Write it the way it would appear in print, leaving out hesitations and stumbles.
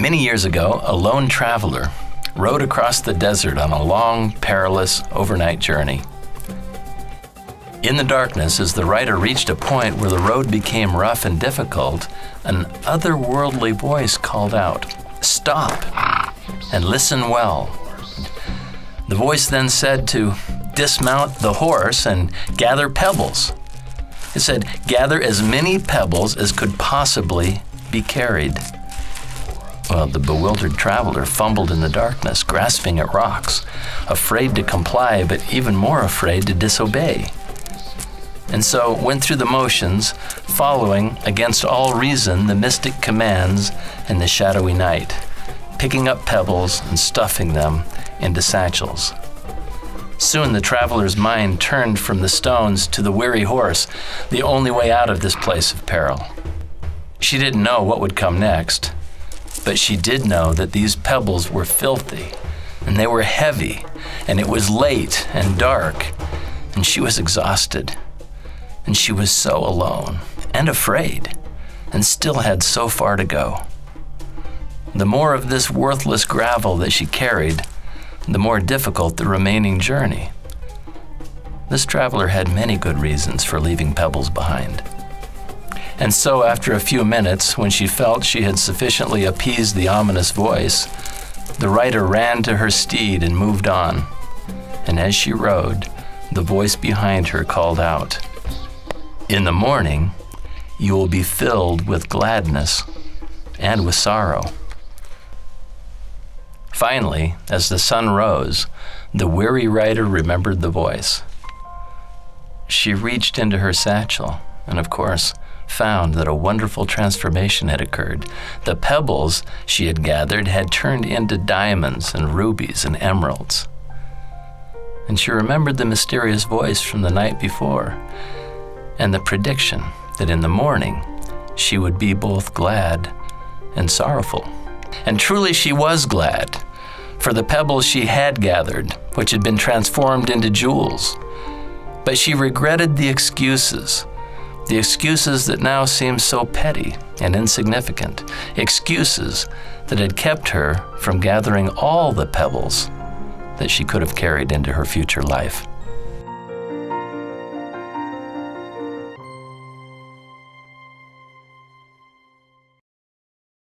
Many years ago, a lone traveler rode across the desert on a long, perilous overnight journey. In the darkness, as the rider reached a point where the road became rough and difficult, an otherworldly voice called out, "Stop and listen well." The voice then said to dismount the horse and gather pebbles. It said, "Gather as many pebbles as could possibly be carried." Well, the bewildered traveler fumbled in the darkness, grasping at rocks, afraid to comply, but even more afraid to disobey. And so went through the motions, following, against all reason, the mystic commands in the shadowy night, picking up pebbles and stuffing them into satchels. Soon the traveler's mind turned from the stones to the weary horse, the only way out of this place of peril. She didn't know what would come next, but she did know that these pebbles were filthy, and they were heavy, and it was late and dark, and she was exhausted, and she was so alone and afraid, and still had so far to go. The more of this worthless gravel that she carried, the more difficult the remaining journey. This traveler had many good reasons for leaving pebbles behind. And so after a few minutes, when she felt she had sufficiently appeased the ominous voice, the rider ran to her steed and moved on. And as she rode, the voice behind her called out, "In the morning, you will be filled with gladness and with sorrow." Finally, as the sun rose, the weary rider remembered the voice. She reached into her satchel and, of course, found that a wonderful transformation had occurred. The pebbles she had gathered had turned into diamonds and rubies and emeralds. And she remembered the mysterious voice from the night before and the prediction that in the morning she would be both glad and sorrowful. And truly she was glad, for the pebbles she had gathered, which had been transformed into jewels. But she regretted the excuses that now seemed so petty and insignificant, excuses that had kept her from gathering all the pebbles that she could have carried into her future life.